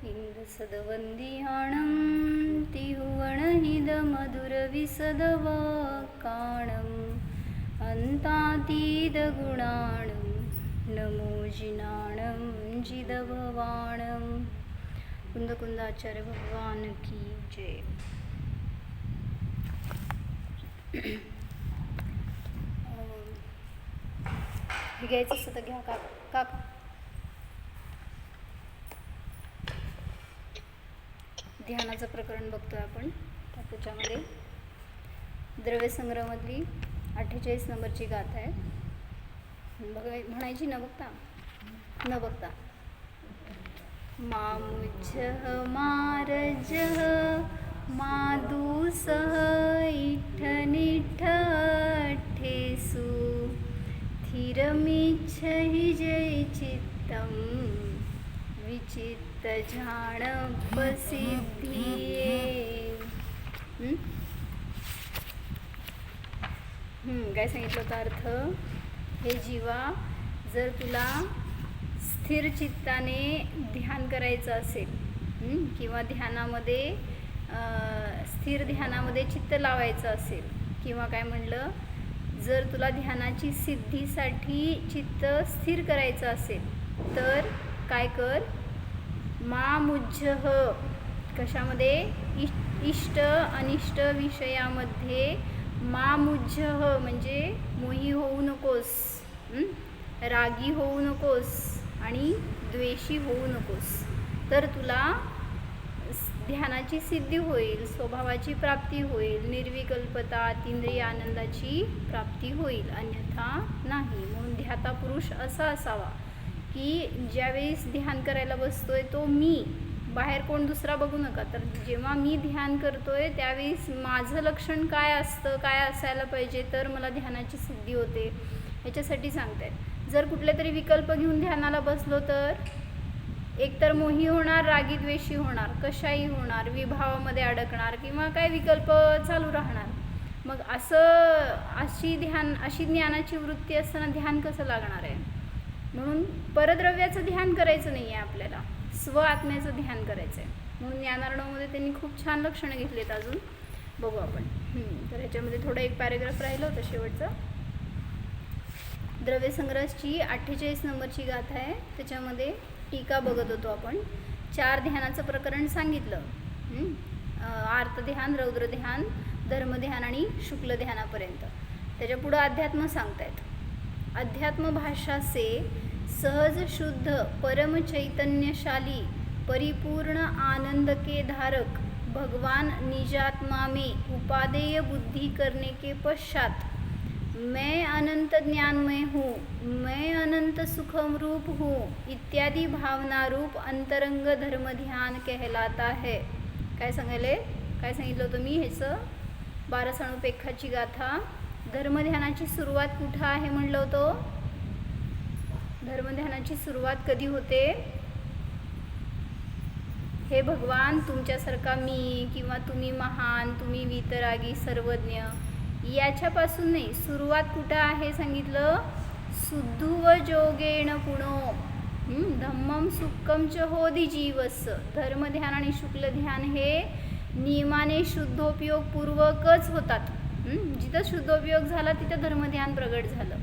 इंद्रसदवन्दिहाणं तिहुवणहिदमधुरविसदवाकाणम् अन्तातीतगुणाणं नमो जिनाणं जिदभवाणं। कुंदकुंदाचार्य भगवान की जय। हे घ्यायचं असतं तर घ्या काका. ध्यानाचं प्रकरण बघतोय आपण. त्याच्यामध्ये द्रव्यसंग्रहमधली 48 नंबरची गाथा आहे. म्हणायची न बघता मामुज्जः मारजः मादुसः इठ्ठनिठ्ठेषु स्थिरमिच्छहि जयचित्तं विचित्तझाणपसिद्धिये। काय सांगितलं होतं अर्थ? हे जीवा, जर तुला स्थिर चित्ताने ध्यान करायचं असेल किंवा ध्यानामध्ये स्थिर ध्यानामध्ये चित्त लावायचं असेल, किंवा काय म्हणलं, जर तुला ध्यानाची सिद्धीसाठी चित्त स्थिर करायचं असेल तर काय कर? मामुज्जः, कशामध्ये? इष्ट अनिष्ट विषयामध्ये मामुज्जः म्हणजे मोही होऊ नकोस, रागी होऊ नकोस आणि द्वेषी होऊ नकोस, तर तुला ध्यानाची सिद्धी होईल, स्वभावाची प्राप्ती होईल, निर्विकल्पता अतींद्रिय आनंदाची प्राप्ती होईल, अन्यथा नाही. म्हणून ध्याता पुरुष असा असावा की ज्यावेळेस ध्यान करायला बसतोय तो मी, बाहेर कोण दुसरा बघू नका. तर जेव्हा मी ध्यान करतोय त्यावेळेस माझं लक्षण काय असतं, काय असायला पाहिजे, तर मला ध्यानाची सिद्धी होते. ह्याच्यासाठी सांगतायत. जर कुठले तरी विकल्प घेऊन ध्यानाला बसलो तर एकतर मोही होणार, रागी द्वेषी होणार, कशाही होणार, विभावामध्ये अडकणार किंवा काय विकल्प चालू राहणार. मग अशी ज्ञानाची वृत्ती असताना ध्यान कसं लागणार आहे? म्हणून परद्रव्याचं ध्यान करायचं नाही आहे, आपल्याला स्व आत्म्याचं ध्यान करायचं आहे. म्हणून ज्ञानार्णवमध्ये त्यांनी खूप छान लक्षणं घेतलीत. अजून बघू आपण. तर ह्याच्यामध्ये थोडं एक पॅरेग्राफ राहिलं होतं शेवटचं. द्रव्यसंग्रहाची 48 नंबरची गाथा आहे. त्याच्यामध्ये टीका बघत होतो आपण. 4 ध्यानाचं प्रकरण सांगितलं. आर्तध्यान, रौद्रध्यान, धर्मध्यान आणि शुक्ल ध्यानापर्यंत. त्याच्या पुढं अध्यात्म सांगतायत. अध्यात्म भाषा से सहज शुद्ध परम चैतन्यशाली परिपूर्ण आनंद के धारक भगवान निजात्मा में उपादेय बुद्धि करने के पश्चात मैं अनंत ज्ञानमय हूँ, मैं अनंत सुखम रूप हूँ इत्यादि भावना रूप अंतरंग धर्म ध्यान कहलाता है. काय सांगितलं होतं मी? ह्याचं 12 साणुपेखाची गाथा. धर्मध्यानाची सुरुवात कुठं आहे म्हणलं होतं? धर्मध्यानाची सुरुवात कधी होते? हे भगवान तुमच्यासारखा मी, किंवा तुम्ही महान, तुम्ही वितरागी सर्वज्ञ, याच्यापासून नाही. सुरुवात कुठं आहे सांगितलं? शुद्धुव जोगेण पुणो धम्मम सुक्कम च होदी जीवस. धर्मध्यान आणि शुक्ल ध्यान हे नियमाने शुद्धोपयोगपूर्वकच होतात. जिथं शुद्धोपयोग झाला तिथं धर्मध्यान प्रगट झालं.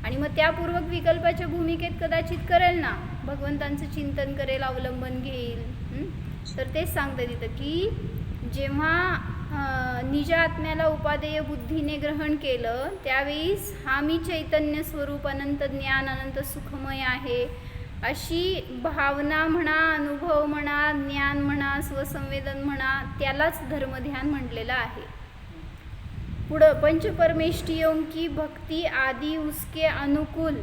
आणि मग त्यापूर्वक विकल्पाच्या भूमिकेत कदाचित करेल ना, भगवंतांचं चिंतन करेल, अवलंबन घेईल. तर तेच सांगतं तिथं की जेव्हा निज आत्म्याला उपादेय बुद्धीने ग्रहण केलं त्यावेळेस हा मी चैतन्य स्वरूप, अनंत ज्ञान, अनंत सुखमय आहे, अशी भावना म्हणा, अनुभव म्हणा, ज्ञान म्हणा, स्वसंवेदन म्हणा, त्यालाच धर्मध्यान म्हटलेलं आहे. पुढं पंचपरमेष्ठियों की भक्ति आदि उसके अनुकूल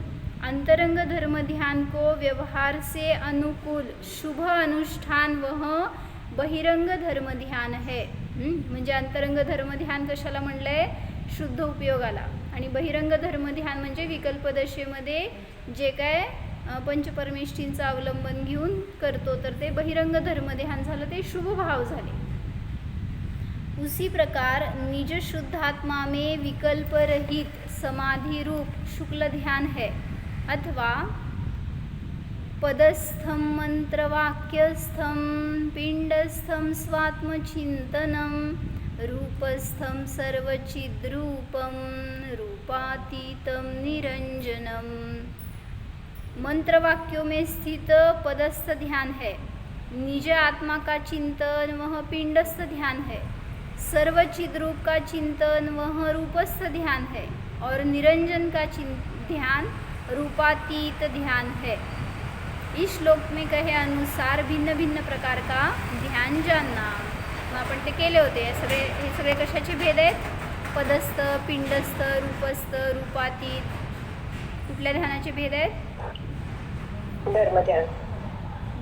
अंतरंग धर्म ध्यान को व्यवहार से अनुकूल शुभ अनुष्ठान वह बहिरंग धर्म ध्यान है. म्हणजे अंतरंग धर्म ध्यान कशाला म्हणलंय? शुद्ध उपयोगाला. आणि बहिरंग धर्म ध्यान म्हणजे विकल्पदशेमध्ये जे काय पंचपरमेष्ठींचं अवलंबन घेऊन करतो, तर ते बहिरंग धर्म ध्यान झालं, ते शुभ भाव झाले. उसी प्रकार निज शुद्धात्मा में विकल्प रहित समाधि रूप शुक्ल ध्यान है, अथवा पदस्थं मंत्रवाक्यस्थं पिंडस्थं स्वात्मचिंतनं रूपस्थं सर्वचिद्रूपं रूपातीतं निरंजनम। मंत्रवाक्यों में स्थित पदस्थ ध्यान है, निज आत्मा का चिंतन वह पिंडस्थ ध्यान है, सर्वचिद रूप का चिंतन वह रूपस्थ ध्यान है, और निरंजन का ध्यान रूपातीत ध्यान है। इस श्लोक में कहे अनुसार भिन्न भिन्न प्रकार का ध्यान जानना। मग आपण ते केले होते। हे सगळे कशाचे भेद आहेत? पदस्थ, पिंडस्थ, रूपस्थ, रूपातीत। कुठल्या ध्यानाचे भेद आहेत?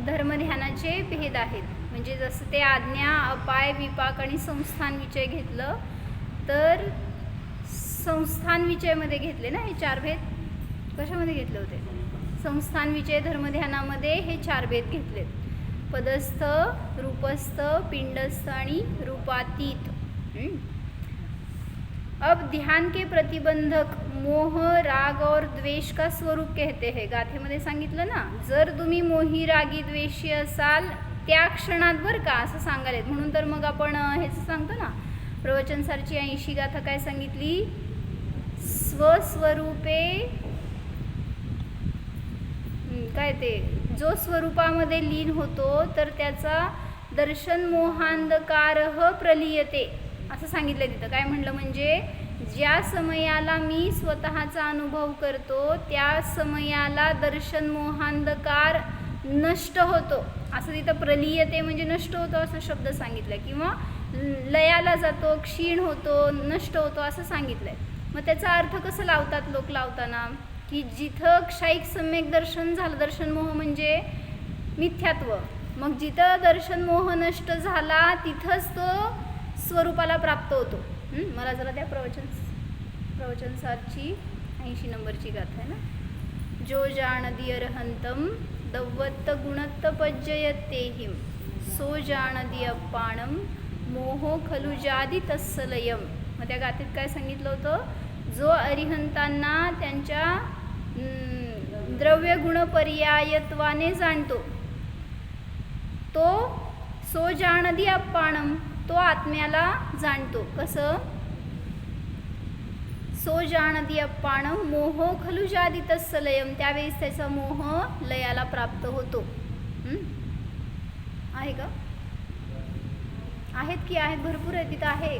धर्मध्यानाचे भेद आहेत। म्हणजे जसं ते आज्ञा, अपाय, विपाक आणि संस्थान विषय घेतलं, तर संस्थान विषयमध्ये घेतले ना हे 4 भेद। कशामध्ये घेतले होते? संस्थान विषय धर्मध्यानामध्ये हे 4 भेद घेतलेत, पदस्थ, रूपस्थ, पिंडस्थ आणि रूपातीत। अब ध्यान के प्रतिबंधक मोह, राग और द्वेष का स्वरूप कहते हैं। गाथेमध्ये सांगितलं ना, जर तुम्ही मोही, रागी, द्वेषी असाल त्या क्षणात बरं का असं सांगालेत। म्हणून तर मग आपण हेच सांगतो ना, प्रवचनसारची 80 गाथा काय सांगितली? स्वस्वरूपे काय ते जो स्वरूपामध्ये लीन होतो तर त्याचा दर्शन मोहांधकार प्रलीयते असं सांगितलं तिथं। काय म्हणलं म्हणजे ज्या समयाला मी स्वतःचा अनुभव करतो त्या समयाला दर्शन मोहांधकार नष्ट होतो असं तिथं प्रलीयते म्हणजे नष्ट होतो असं शब्द सांगितलाय, किंवा लयाला जातो, क्षीण होतो, नष्ट होतो असं सांगितलंय। मग त्याचा अर्थ कसं लावतात लोक लावताना की जिथं क्षयिक सम्यक दर्शन झालं, दर्शन मोह म्हणजे मिथ्यात्व, मग जिथं दर्शन मोह नष्ट झाला तिथंच तो स्वरूपाला प्राप्त होतो। मला जरा त्या प्रवचनसारची 80 नंबरची गाथा आहे ना। जो जाणदी अरहंतम दव्वत्त गुणत्त पज्जयतेहिम सो जाणदी अप्पाणम मोहो खलु जादी तस्सलयम। मग त्या गाथेत काय सांगितलं होतं? जो अरिहंतांना त्यांच्या द्रव्य गुण पर्यायत्वाने जाणतो तो सो जाणदी अप्पाणम, तो आत्म्याला जाणतो। कसं? सो जाणदी अप्पाणम मोहो खलु जादी तस्सलयम, त्यावेळेस त्याचा मोह लयाला प्राप्त होतो। आहे का? आहेत की आहेत? भरपूर आहे तिथं आहे।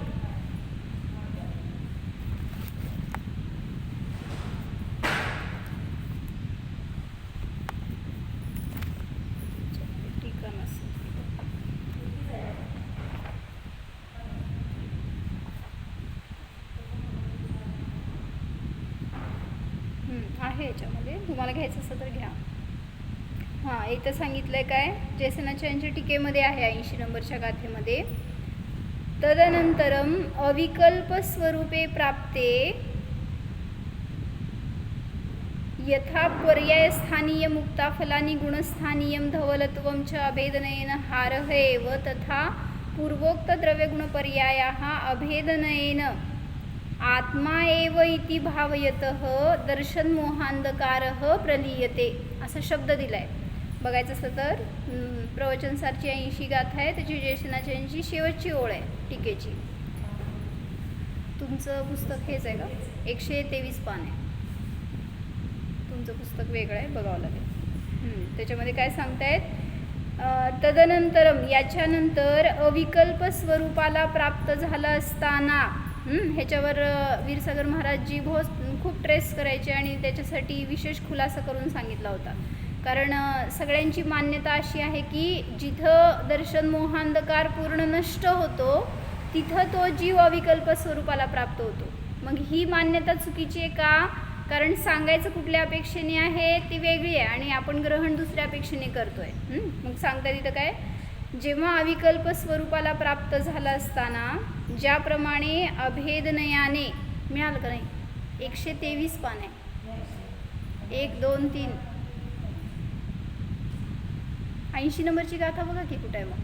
आहे याच्यामध्ये, तुम्हाला घ्यायचं असेल तर घ्या। हां, इथं सांगितलंय काय? जयसेनाचार्यांच्या टीकेमध्ये आहे 80 नंबरच्या गाथेमध्ये, तदनंतरम अविकल्प स्वरूपे प्राप्ते यथा पर्यायस्थानीय मुक्ताफलानि गुणस्थानीयं धवलत्वं च अभेदनयेन हारः एव तथा पूर्वोक्त द्रव्यगुणपर्यायाः अभेदनयेन आत्मा एव इति भावयतः दर्शन मोहांधकारः प्रलीयते असं शब्द दिलाय। बघायचं असलं तर प्रवचनसारची 80 गाथा आहे, त्याची जयसेनाचार्यांची शेवटची ओळ आहे टीकेची। तुमचं पुस्तक हेच आहे का? 123 पान आहे। तुमचं पुस्तक वेगळं आहे, बघावं लागेल। त्याच्यामध्ये काय सांगतायत? तदनंतरम याच्यानंतर अविकल्प स्वरूपाला प्राप्त झालं असताना ह्याच्यावर वीरसागर महाराजजी खूप ट्रेस करायचे आणि त्याच्यासाठी विशेष खुलासा करून सांगितला होता। कारण सगळ्यांची मान्यता अशी आहे की जिथं दर्शन मोहांधकार पूर्ण नष्ट होतो तिथं तो जीव अविकल्प स्वरूपाला प्राप्त होतो। मग ही मान्यता चुकीची आहे का? कारण सांगायचं कुठल्या अपेक्षेने आहे ती वेगळी आहे आणि आपण ग्रहण दुसऱ्या अपेक्षेने करतोय। मग सांगता तिथं काय? जेव्हा अविकल्प स्वरूपाला प्राप्त झाला असताना ज्याप्रमाणे अभेदनयाने मिळालं का नाही? 123 पान आहे, 1 2 3 80 नंबरची गाथा बघा की कुठे आहे मग?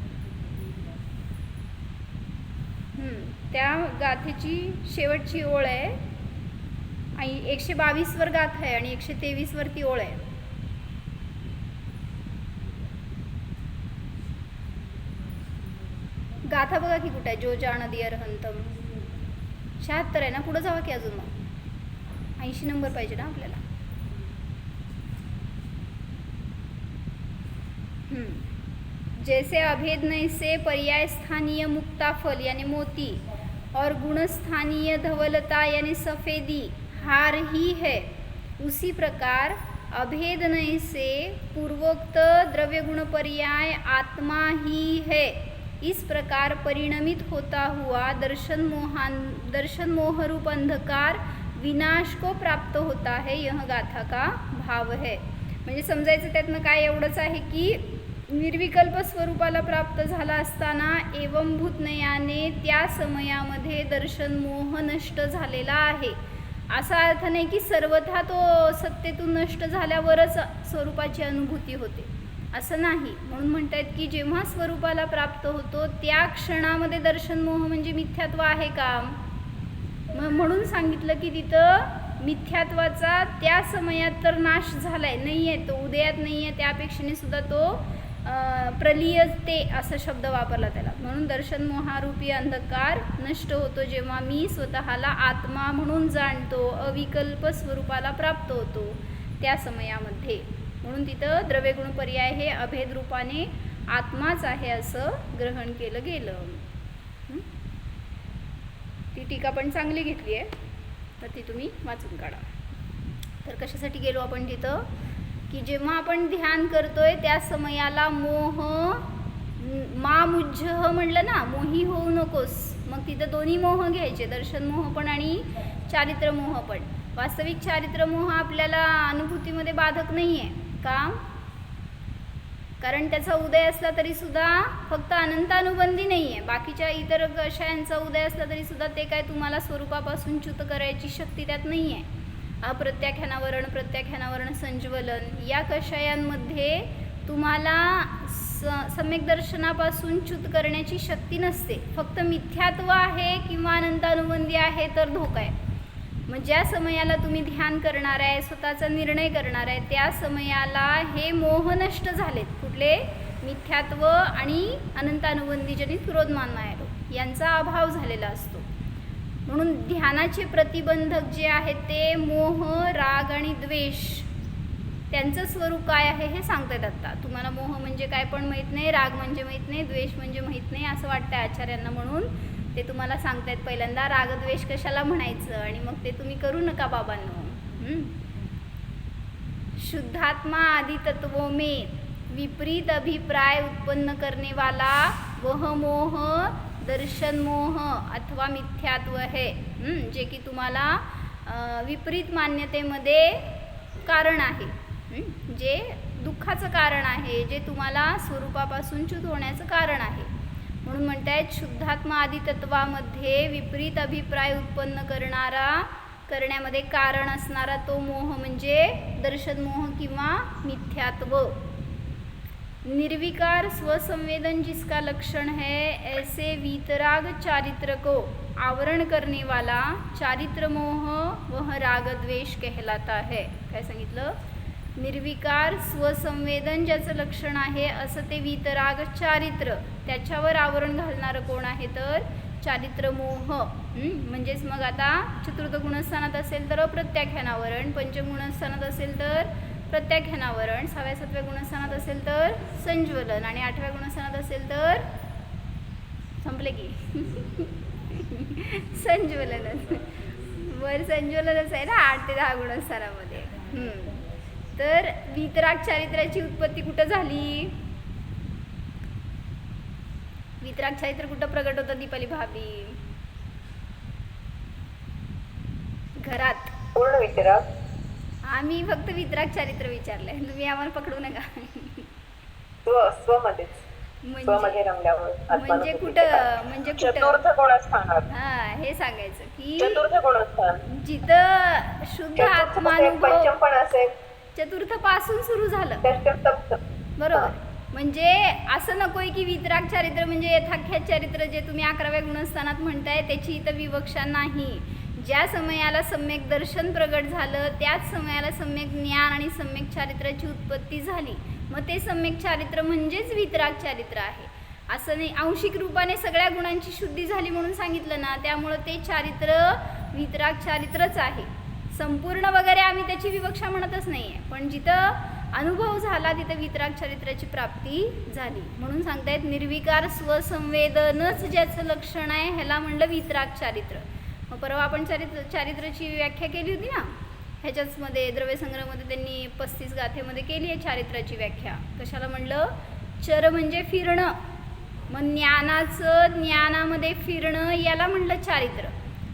त्या गाथेची शेवटची ओळ आहे आणि 122 वर गाथा आहे आणि 123 वरती ओळ आहे। गाथा बघा की कुठे आहे, जो जानदी अर्हंतम 76 आहे ना, पुढं जावा की अजून. मग 80 नंबर पाहिजे ना आपल्याला. जैसे अभेद नहीं से पर्याय स्थानीय मुक्ताफल यानी मोती और गुण स्थानीय धवलता यानी सफ़ेदी हार ही है, उसी प्रकार अभेद नहीं से पूर्वोक्त द्रव्य गुण पर्याय आत्मा ही है. इस प्रकार परिणमित होता हुआ दर्शन मोह रूप अंधकार विनाश को प्राप्त होता है. यह गाथा का भाव है. म्हणजे समजायचं त्यातनं काय एवढंच आहे की निर्विकल्प स्वरूपाला प्राप्त झाला असताना एवंभूत नयाने त्या समयामध्ये दर्शन मोह नष्ट झालेला आहे. असा अर्थ नाही की सर्वथा तो सत्तेतून नष्ट झाल्यावरच स्वरूपाची अनुभूती होते, असं नाही. म्हणून म्हणतात की जेव्हा स्वरूपाला प्राप्त होतो त्या क्षणामध्ये दर्शन मोह म्हणजे मिथ्यात्व आहे का. म्हणून सांगितलं की तिथं मिथ्यात्वाचा त्या समयात तर नाश झालाय, नाही आहे तो, उदयात नाही आहे, त्यापेक्षाने सुद्धा तो प्रलियते असा शब्द वापरला त्याला. म्हणून दर्शन मोहारूपी अंधकार नष्ट होतो जेव्हा मी स्वतःला आत्मा म्हणून जाणतो, अविकल्प स्वरूपाला प्राप्त होतो त्या समयामध्ये. म्हणून तिथं द्रव्यगुण पर्याय हे अभेद रूपाने आत्माच आहे असं ग्रहण केलं गेलं. ती टीका पण चांगली घेतली आहे, तर ती तुम्ही वाचून काढा. तर कशासाठी गेलो आपण तिथं की जेव्हा आपण ध्यान करतोय त्या समयाला मोह मामुज्जह म्हणलं ना, मोही होऊ नकोस. मग तिथं दोन्ही मोह घ्यायचे, दर्शन मोह पण आणि चारित्र मोह पण. वास्तविक चारित्र मोह आपल्याला अनुभूतीमध्ये बाधक नाही आहे का, कारण त्याचा उदय असला तरी सुद्धा फक्त अनंतानुबंधी नाही आहे. बाकीच्या इतर कषायांचा उदय असला तरी सुद्धा ते काय तुम्हाला स्वरूपापासून च्युत करायची शक्ती त्यात नाही आहे. अप्रत्याख्यानावरण, प्रत्याख्यानावरण, संज्वलन या कषायांमध्ये तुम्हाला सम्यक दर्शनापासून च्युत करण्याची शक्ती नसते. फक्त मिथ्यात्व आहे किंवा अनंतानुबंधी आहे तर धोका आहे. मग ज्या समयाला तुम्ही ध्यान करणार आहे, स्वतःचा निर्णय करणार आहे, त्या समयाला हे मोह नष्ट झालेत. कुठले? मिथ्यात्व आणि अनंतानुबंधीजनित क्रोधमान मायालोभ यांचा अभाव झालेला असतो. म्हणून ध्यानाचे प्रतिबंधक जे आहेत ते मोह, राग आणि द्वेष, त्यांचं स्वरूप काय आहे हे सांगतात. आता तुम्हाला मोह म्हणजे काय पण माहीत नाही, राग म्हणजे माहीत नाही, द्वेष म्हणजे माहीत नाही असं वाटतं आचार्यांना. म्हणून ते तुम्हाला सांगतायत पहिल्यांदा रागद्वेष कशाला म्हणायचं, आणि मग ते तुम्ही करू नका बाबांनो. शुद्धात्मा आदि तत्वों में विपरीत अभिप्राय उत्पन्न करने वाला वह मोह दर्शन मोह अथवा मिथ्यात्व है, जे की तुम्हाला विपरीत मान्यतेमध्ये कारण आहे, जे दुःखाचं कारण आहे, जे तुम्हाला स्वरूपापासून च्युत होण्याचं कारण आहे. म्हणून म्हणतायत शुद्धात्मा आदी तत्वामध्ये विपरीत अभिप्राय उत्पन्न करण्यामध्ये कारण असणारा तो मोह म्हणजे दर्शन मोह किंवा मिथ्यात्व. निर्विकार स्वसंवेदन जिसका लक्षण है, ऐसे वीतराग चारित्र को आवरण करने वाला चारित्र मोह वह राग द्वेष कहलाता है. काय सांगितलं? निर्विकार स्वसंवेदन ज्याचं लक्षण आहे असं ते वीतराग चारित्र, त्याच्यावर आवरण घालणारं कोण आहे तर चारित्र मोह. म्हणजेच मग आता चतुर्थ गुणस्थानात असेल तर अप्रत्याख्यानावरण, पंचगुणस्थानात असेल तर प्रत्याख्यानावरण, 6व्या 7व्या गुणस्थानात असेल तर संज्वलन, आणि 8व्या गुणस्थानात असेल तर संपले की संज्वलनच. वर संज्वलनच आहे ना 8 ते 10 गुणस्थानामध्ये. तर वीतराग चारित्र्याची उत्पत्ती कुठं झाली? वीतराग चारित्र कुठं प्रगट होतं दीपाली भाभी? घरात. पूर्ण वितराग. आम्ही फक्त वीतराग चारित्र विचारलंय, तुम्ही आम्हाला पकडू नका. स्वमध्ये म्हणजे कुठं, म्हणजे चतुर्थ गुणस्थानात. हा, हे सांगायचं की चतुर्थ गुणस्थान जिथं शुद्ध आत्मानुभव पण असेल, चतुर्थ पासून सुरू झालं, बरोबर. म्हणजे असं नकोय की वीतराग चारित्र म्हणजे यथाख्यात चारित्र जे तुम्ही 11व्या गुणस्थानात म्हणताय त्याची इथं विवक्षा नाही. ज्या समयाला सम्यक दर्शन प्रगट झालं त्याच समयाला सम्यक ज्ञान आणि सम्यक चारित्राची उत्पत्ती झाली. मग ते सम्यक चारित्र म्हणजेच वीतराग चारित्र आहे. असं नाही आंशिक रूपाने सगळ्या गुणांची शुद्धी झाली म्हणून सांगितलं ना, त्यामुळं ते चारित्र्य वितराग चारित्रच आहे. संपूर्ण वगैरे आम्ही त्याची विवक्षा म्हणतच नाही आहे, पण जिथं अनुभव झाला तिथं वितराग चारित्र्याची प्राप्ती झाली म्हणून सांगतायत. निर्विकार स्वसंवेदनच ज्याचं लक्षण आहे ह्याला म्हणलं वितराग चारित्र. मग परवा आपण चारित्र्याची व्याख्या केली होती ना, ह्याच्याचमध्ये द्रव्यसंग्रहमध्ये त्यांनी 35 गाथेमध्ये केली आहे चारित्र्याची व्याख्या. कशाला म्हणलं? चर म्हणजे फिरणं, मग ज्ञानामध्ये फिरणं याला म्हणलं चारित्र.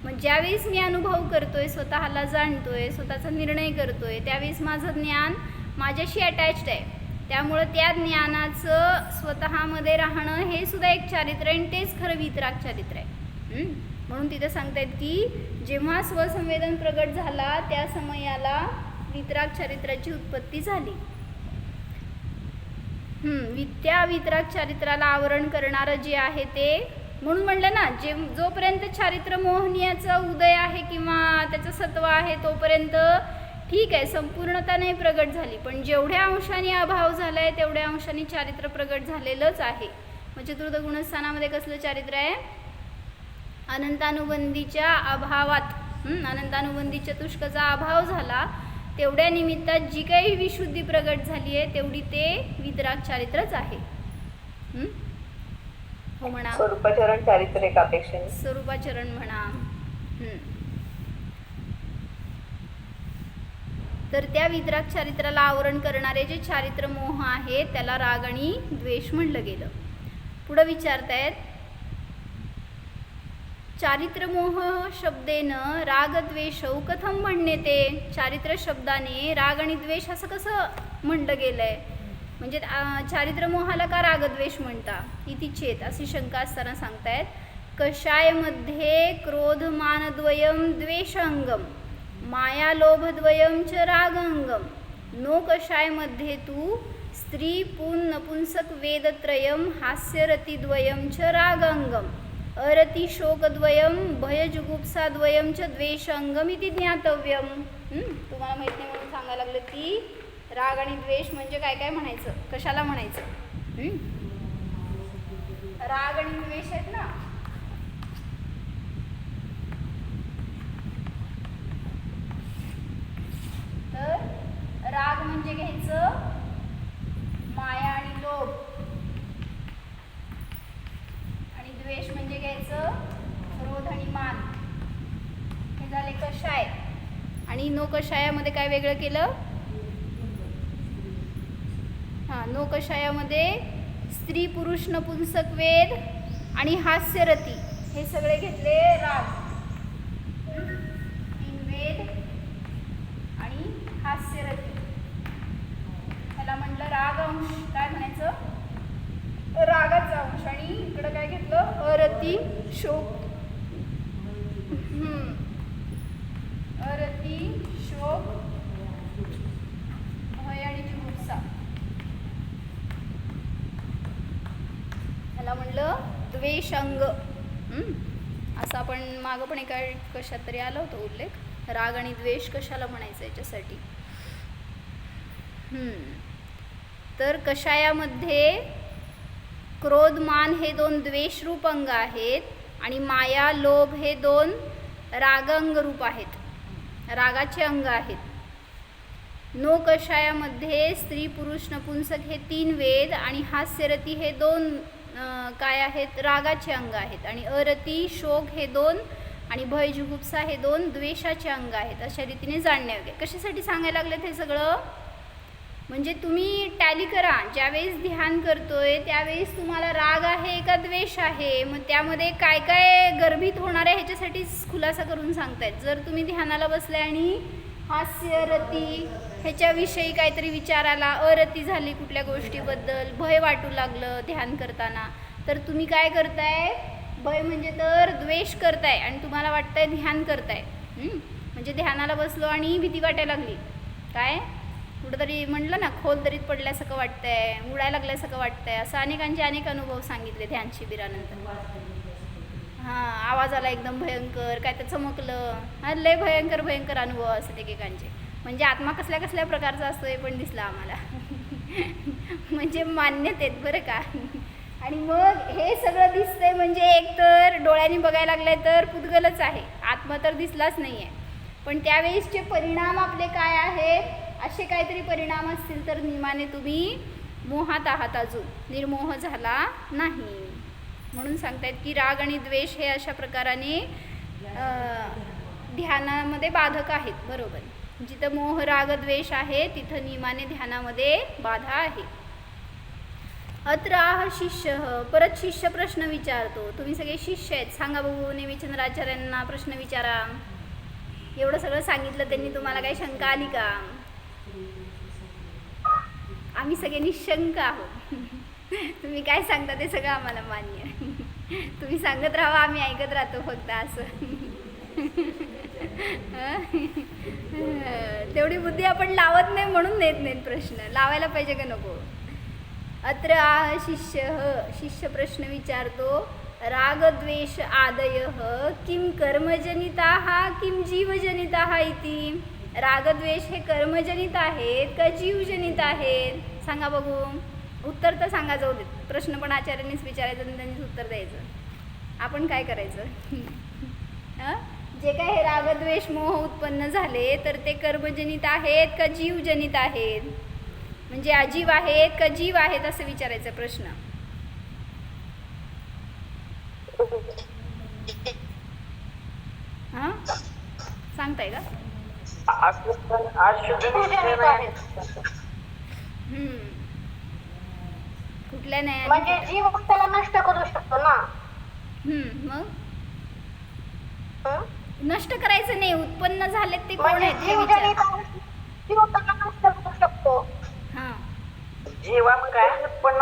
मग ज्यावेळेस मी अनुभव करतोय, स्वतःला जाणतोय, स्वतःचा निर्णय करतोय, त्यावेळेस माझं ज्ञान माझ्याशी अटॅच्ड आहे. त्यामुळं त्या ज्ञानाचं स्वतःमध्ये राहणं हे सुद्धा एक चारित्र्य आहे आणि तेच खरं वितराग चारित्र्य आहे. म्हणून तिथं सांगतायत की जेव्हा स्वसंवेदन प्रगट झाला त्या समयाला वितराग चारित्र्याची उत्पत्ती झाली. त्या वितराग चारित्राला आवरण करणारं जे आहे ते, म्हणून म्हणलं ना, जोपर्यंत चारित्र मोहनीयाचा उदय आहे किंवा त्याचं सत्व आहे तोपर्यंत ठीक आहे, संपूर्णता नाही प्रगट झाली, पण जेवढ्या अंशाने अभाव झाला आहे तेवढ्या अंशाने चारित्र प्रगट झालेलंच आहे. मग चतुर्थ गुणस्थानामध्ये कसलं चारित्र आहे? अनंतानुबंधीच्या अभावात, अनंतानुबंधी चतुष्कचा अभाव झाला तेवढ्या निमित्तात जी काही विशुद्धी प्रगट झाली आहे तेवढी ते वितराग चारित्रच आहे. हो म्हणा. स्वरूपाचरण चारित्र एक अपेक्षेने स्वरूपाचरण म्हणा. तर त्या वितराग चारित्राला आवरण करणारे जे चारित्र मोह आहे त्याला राग आणि द्वेष म्हणलं गेलं. पुढं विचारतायत, चारित्रमोह शब्देन रागद्वेषौ कथम म्हणणे ते? चारित्र शब्दाने राग आणि द्वेष असं कसं म्हणलं गेलंय? म्हणजे चारित्रमोहाला का रागद्वेष म्हणता? इति चेत अशी शंका असताना सांगतायत, कषायमध्ये क्रोधमानद्वयम द्वेषांगम मायालोभद्वयम च रागांगम. नो कषायमध्ये तू स्त्री पुन नपुंसक वेदत्रयम हास्यरतिद्वयम च रागांगम अरति शोकद्वयम भयजुगुप्साद्वयम च द्वेषांगम इति ज्ञातव्यम. तुम्हाला माहित नाही म्हणून सांगायला लागलं की राग आणि द्वेष म्हणजे काय काय म्हणायचं, कशाला म्हणायचं. राग आणि द्वेष आहेत ना, तर राग म्हणजे घ्यायचं माया आणि लोभ, आणि द्वेष म्हणजे घ्यायचं क्रोध आणि मान. हे झाले कषाय. आणि नो कषायामध्ये काय वेगळं केलं? नो कषायामध्ये स्त्री पुरुष नपुंसक वेद आणि हास्यरती हे सगळे घेतले राग. 3 वेद आणि हास्यरती ह्याला म्हणलं राग अंश. काय म्हणायचं? रागाचा अंश. आणि इकडं काय घेतलं? अरती शोक. अरती शोक भय आणि जुगुप्सा ह्याला म्हणलं द्वेषांग. असं आपण मागं पण एका कशात तरी आला होता उल्लेख, राग आणि द्वेष कशाला म्हणायचं याच्यासाठी. तर कषायामध्ये क्रोध मान हे 2 द्वेषरूप अंग आहेत आणि माया लोभ हे 2 रागांग रूप आहेत, रागाचे अंग आहेत. नो कषायामध्ये स्त्री पुरुष नपुंसक हे 3 वेद आणि हास्यरती हे 2 काय आहेत? रागाचे अंग आहेत. आणि अरती शोक हे 2 आणि भय जुगुप्सा हे 2 द्वेषाचे अंग आहेत. अशा रीतीने जाणण्यायोग्य. कशासाठी सांगायला लागलेत हे सगळं? म्हणजे तुम्ही टॅली करा, ज्यावेळेस ध्यान करतोय त्यावेळेस तुम्हाला राग आहे का द्वेष आहे, मग त्यामध्ये काय काय गर्भित होणार आहे ह्याच्यासाठी खुलासा करून सांगतायत. जर तुम्ही ध्यानाला बसले आणि हास्य रती ह्याच्याविषयी काहीतरी विचाराला अरती झाली कुठल्या गोष्टीबद्दल, भय वाटू लागलं ध्यान करताना, तर तुम्ही काय करताय? भय म्हणजे तर द्वेष करताय आणि तुम्हाला वाटतंय ध्यान करताय. म्हणजे ध्यानाला बसलो आणि भीती वाटायला लागली, काय कुठंतरी म्हणलं ना खोल दरीत पडल्यासारखं वाटतंय, उडायला लागल्यासारखं वाटतंय. असं अनेकांचे अनेक अनुभव सांगितले ध्यान शिबिरानंतर. आवाज आला एकदम भयंकर, काय तर चमकलं, लय भयंकर अनुभव असतात एकेकांचे. म्हणजे आत्मा कसल्या कसल्या प्रकारचा असतो हे पण दिसलं आम्हाला. म्हणजे मान्यतेत बरं का. आणि मग हे सगळं दिसतंय म्हणजे एकतर डोळ्यांनी बघायला लागलंय तर पुद्गलच आहे, आत्मा तर दिसलाच नाही आहे. पण त्यावेळेसचे परिणाम आपले काय आहेत, असे काहीतरी परिणाम असतील तर नियमाने तुम्ही मोहात आहात, अजून निर्मोह झाला नाही. म्हणून सांगतायत की राग आणि द्वेष हे अशा प्रकाराने ध्यानामध्ये बाधक आहेत. बरोबर, जिथं मोह राग द्वेष आहे तिथं नियमाने ध्यानामध्ये बाधा आहे. अत्र आह शिष्य, परत शिष्य प्रश्न विचारतो. तुम्ही सगळे शिष्य आहेत, सांगा बघू नेमिचंद्राचार्यांना प्रश्न विचारा. एवढं सगळं सांगितलं त्यांनी, तुम्हाला काही शंका आली का? आम्ही सगळे निशंक आहोत. तुम्ही काय सांगता ते सगळं आम्हाला मान्य. तुम्ही सांगत राहा, आम्ही ऐकत राहतो फक्त असं. तेवढी बुद्धी आपण लावत नाही म्हणून देत नाहीत प्रश्न. लावायला पाहिजे का नको? अत्र आह शिष्य, शिष्य प्रश्न विचारतो. रागद्वेष आदयः किं कर्मजनिताः किं जीवजनिताः इति. रागद्वेष हे कर्मजनित आहेत का जीवजनित आहेत? सांगा बघू. उत्तर तर सांगा, जाऊ देत. प्रश्न पण आचार्यांनीच विचारायचं आणि त्यांनीच उत्तर द्यायचं. आपण काय करायचं? जे काय हे रागद्वेष मोह उत्पन्न झाले तर ते कर्मजनित आहेत का जीवजनित आहेत? म्हणजे अजीव आहेत का जीव आहेत असं विचारायचा प्रश्न. हा, सांगताय का? कुठल्या नाही म्हणजे जीव त्याला नष्ट करू शकतो ना. मग नष्ट करायचं नाही, उत्पन्न झाले ते कोण म्हणजे आहेत हे विचार. जीव त्याला नष्ट करू शकतो. हा, जीवा काय उत्पन्न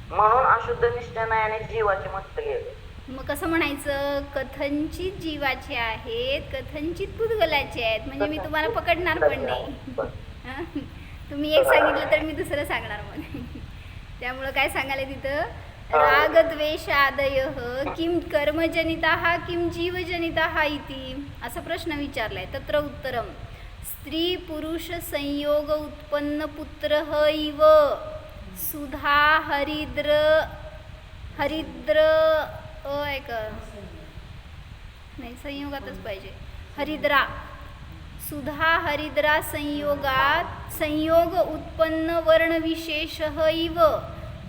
म्हणून अशुद्ध निष्ठा नाही आणि जीवाचे मत गेले. मग कसं म्हणायचं? कथनचित जीवाचे आहेत, कथनचित पुद्गलाचे आहेत. म्हणजे मी तुम्हाला पकडणार पण नाही. तुम्ही एक सांगितलं तर मी दुसरं सांगणार मग. त्यामुळं काय सांगायला तिथं, रागद्वेष आदयः किं कर्मजनिताः किं जीवजनिताः इति असा प्रश्न विचारलाय. तत्र उत्तरम स्त्री पुरुष संयोग उत्पन्न पुत्र इव सुधा हरिद्र ऐका नाही, संयोगातच पाहिजे. हरिद्रा, सुधा हरिद्रा संयोगात संयोग उत्पन्न वर्णविशेष इव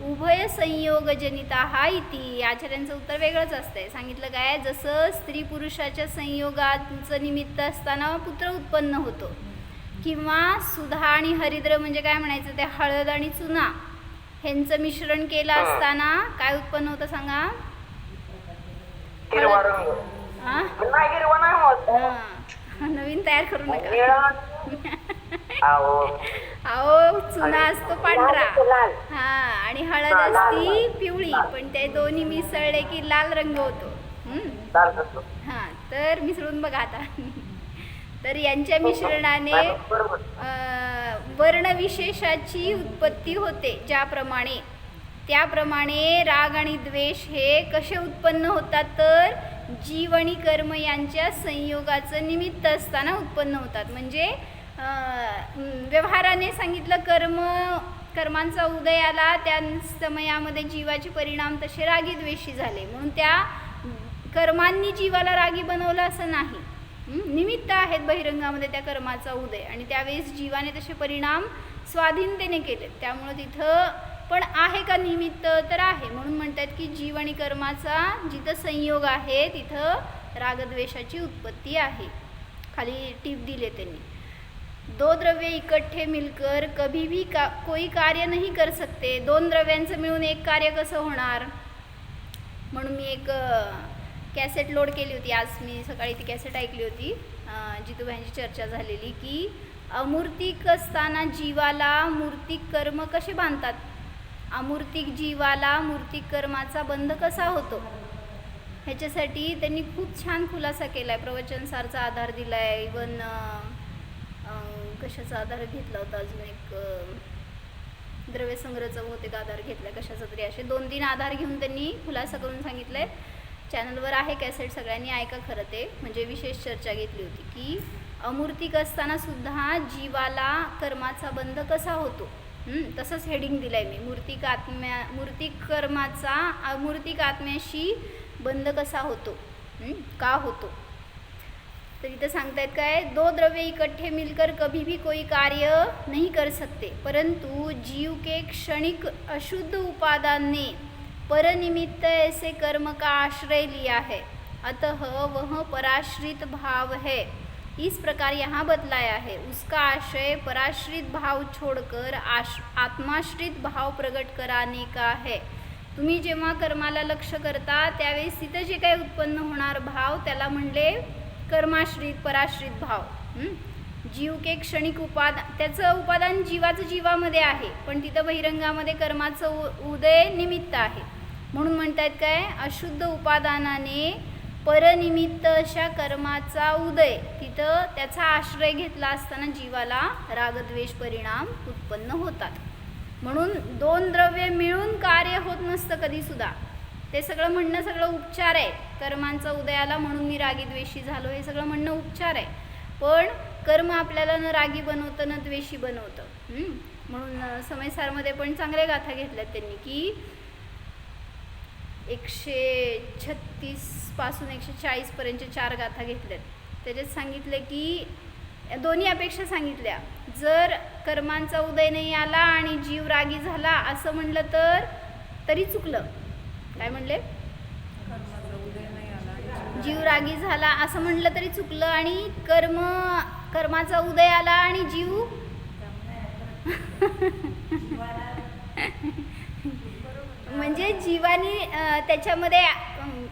उभय संयोगजनिताः इति. आचार्यांचं उत्तर वेगळंच असतंय. सांगितलं काय, जसं स्त्री पुरुषाच्या संयोगाचं निमित्त असताना पुत्र उत्पन्न होतो, किंवा सुधा आणि हरिद्र म्हणजे काय म्हणायचं, ते हळद आणि चुना ह्यांचं मिश्रण केलं असताना काय उत्पन्न होतं सांगा? हिरवा रंग. हा, नाही हिरवा नाही होत. नवीन तयार करू नका. अहो, चुना असतो पांढरा, हा, आणि हळद असती पिवळी, पण ते दोन्ही मिसळले की लाल रंग होतो. हा, तर मिसळून बघा आता. तर यांच्या मिश्रणाने वर्णविशेषाची उत्पत्ती होते. ज्याप्रमाणे त्याप्रमाणे राग आणि द्वेष हे कसे उत्पन्न होतात, तर जीव आणि कर्म यांच्या संयोगाचं निमित्त असताना उत्पन्न होतात. म्हणजे व्यवहाराने सांगितलं, कर्मांचा उदय आला त्या समयामध्ये जीवाचे परिणाम तसे रागी द्वेषी झाले, म्हणून त्या कर्मांनी जीवाला रागी बनवलं असं नाही. निमित्त आहेत बहिरंगामध्ये त्या कर्माचा उदय, आणि त्यावेळेस जीवाने तसे परिणाम स्वाधीनतेने केले. त्यामुळं तिथं पण आहे का निमित्त, तर आहे. म्हणून म्हणतात की जीव आणि कर्माचा जिथं संयोग आहे तिथं रागद्वेषाची उत्पत्ती आहे. खाली टिप दिले त्यांनी, दो द्रव्य इकट्ठे मिलकर कभी भी कोई कार्य नहीं कर सकते. दोन द्रव्यांचं मिळून एक कार्य कसं होणार? म्हणून मी एक कॅसेट लोड केली होती आज. मी सकाळी ती कॅसेट ऐकली होती, जितूबाईंची चर्चा झालेली की अमूर्तिक असताना जीवाला मूर्तिक कर्म कसे बांधतात, अमूर्तिक जीवाला मूर्तिक कर्माचा बंध कसा होतो, ह्याच्यासाठी त्यांनी खूप छान खुलासा केला आहे. प्रवचनसारचा आधार दिला आहे. इवन कशाचा आधार घेतला होता, अजून एक द्रव्यसंग्रहचा बहुतेक आधार घेतला, कशाचा तरी. असे 2-3 आधार घेऊन त्यांनी खुलासा करून सांगितलं आहे. चॅनलवर आहे कॅसेट, सगळ्यांनी ऐका. खरं ते म्हणजे विशेष चर्चा घेतली होती की अमूर्तिक असताना सुद्धा जीवाला कर्माचा बंध कसा होतो. तसंच हेडिंग दिलं आहे मी, मूर्तिक आत्म्याशी बंध कसा होतो, का होतो. तर इथं सांगतायत काय, दो द्रव्य इकट्ठे मिलकर कभी भी कोई कार्य नहीं कर सकते, परंतु जीव के क्षणिक अशुद्ध उपादान ने परनिमित्त ऐसे कर्म का आश्रय लिया है, अतः वह पराश्रित भाव है. इस प्रकार यहाँ बतलाया है, उसका आशय पराश्रित भाव छोड़कर आत्माश्रित भाव प्रकट कराने का है. तुम्ही जेव्हा कर्माला लक्ष करता त्यावेळेस तिथं जे काही उत्पन्न होणार भाव त्याला म्हणले कर्माश्रित पराश्रित भाव. जीव के क्षणिक त्याचं उपादान जीवामध्ये आहे, पण तिथं बहिरंगामध्ये कर्माचं उदय निमित्त आहे. म्हणून म्हणतात काय, अशुद्ध उपादानाने परनिमित्त अशा कर्माचा उदय, तिथं त्याचा आश्रय घेतला असताना जीवाला रागद्वेष परिणाम उत्पन्न होतात. म्हणून दोन द्रव्य मिळून कार्य होत नसतं कधीसुद्धा. ते सगळं म्हणणं सगळं उपचार आहे. कर्मांचा उदयाला म्हणून मी रागीद्वेषी झालो, हे सगळं म्हणणं उपचार आहे. पण कर्म आपल्याला न रागी बनवतं न द्वेषी बनवतं. म्हणून समयसारमध्ये पण चांगल्या गाथा घेतल्यात त्यांनी की 136 पासून 140 पर्यंतच्या 4 गाथा घेतल्यात. त्याच्यात सांगितलं की दोन्ही अपेक्षा सांगितल्या. जर कर्मांचा उदय नाही आला आणि जीव रागी झाला असं म्हणलं तर तरी चुकलं. काय म्हणले, जीव रागी झाला असं म्हणलं तरी चुकलं, आणि कर्माचा उदय आला आणि जीव म्हणजे जीवानी त्याच्यामध्ये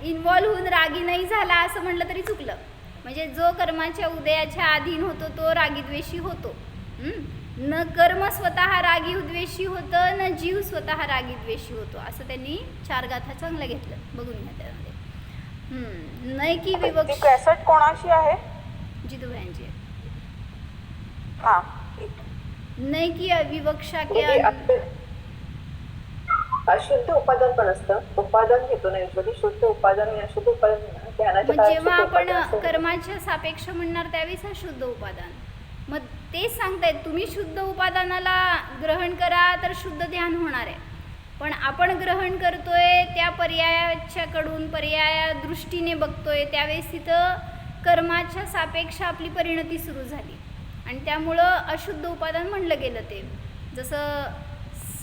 इन्व्हॉल्व होऊन रागी नाही झाला असं म्हणलं तरी चुकलं. म्हणजे जो कर्माच्या उदयाच्या अधीन होतो तो रागीद्वेषी होतो. न कर्म स्वतः रागी द्वेषी होतं, न जीव स्वतः रागीद्वेषी होतो. असं त्यांनी 4 गाथा चांगल्या घेतलं. बघून घ्या त्यामध्ये. नाही की विवक्ष कॅसेट कोणाशी आहे? जितूभाईंची आहे. हा, नाही की विवक्षा के अशुद्ध उपादान पण असतं. उपादान घेतो ना युजली, शुद्ध उपादान आणि अशुद्ध उपादान ध्यानाच्या मग काळात जेव्हा शुद्ध आपण उपादान असतं. कर्माच्या सापेक्ष म्हणणार त्यावेळेस शुद्ध उपादान. मग तेच सांगतायत तुम्ही शुद्ध उपादानाला ग्रहण करा तर शुद्ध ध्यान होणार आहे. पण आपण ग्रहण करतोय त्या पर्यायाच्याकडून पर्याया दृष्टीने बघतोय त्यावेळेस तिथं कर्माच्या सापेक्ष आपली परिणती सुरू झाली आणि त्यामुळं अशुद्ध उपादान म्हणलं गेलं. ते जसं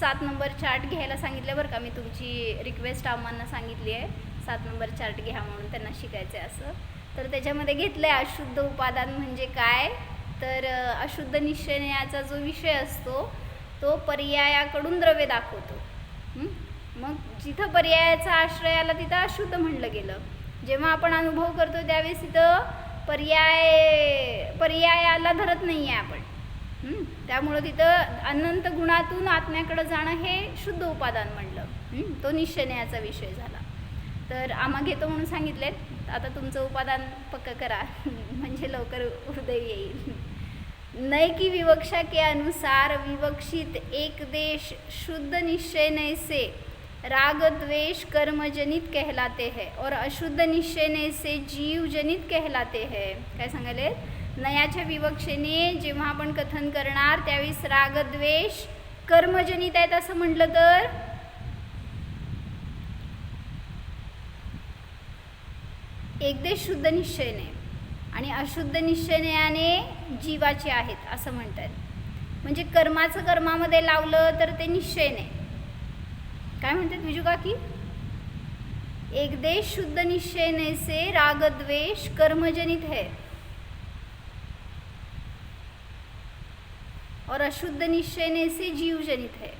7 नंबर चार्ट घ्यायला सांगितलं बरं का, मी तुमची रिक्वेस्ट आम्हाला सांगितली आहे 7 नंबर चार्ट घ्या म्हणून, त्यांना शिकायचं आहे असं. तर त्याच्यामध्ये घेतलं आहे अशुद्ध उपादान म्हणजे काय. तर अशुद्ध निश्चयाचा जो विषय असतो तो पर्यायाकडून द्रव्य दाखवतो. मग जिथं पर्यायाचा आश्रय आला तिथं अशुद्ध म्हणलं गेलं. जेव्हा आपण अनुभव करतो त्यावेळेस तिथं पर्यायाला धरत नाही आहे आपण. त्यामुळं तिथं अनंत गुणातून आत्म्याकडं जाणं हे शुद्ध उपादान म्हणलं. तो निश्चयाचा विषय झाला. तर आम्हा घेतो म्हणून सांगितलेत. आता तुमचं उपादान पक्का करा म्हणजे लवकर हृदय येईल. नय की विवक्षा के अनुसार विवक्षित एक देश शुद्ध निश्चय नय से राग द्वेष कर्मजनित कहलाते हैं और अशुद्ध निश्चय नय से जीव जनित कहलाते हैं. काय सांगायले, नयाच्या विवक्षेने जेव्हा आपण कथन करणार त्यावेळेस राग द्वेष कर्मजनित आहेत असं म्हटलं तर एक देश शुद्ध निश्चयने आणि अशुद्ध निश्चयाने जीवाचे आहेत असं म्हणतात. म्हणजे कर्माचं कर्मामध्ये लावलं तर ते निश्चयने. काय म्हणतात विजू काकी, एक देश शुद्ध निश्चयने से राग द्वेष कर्मजनित है और अशुद्ध निश्चयने से जीवजनित है.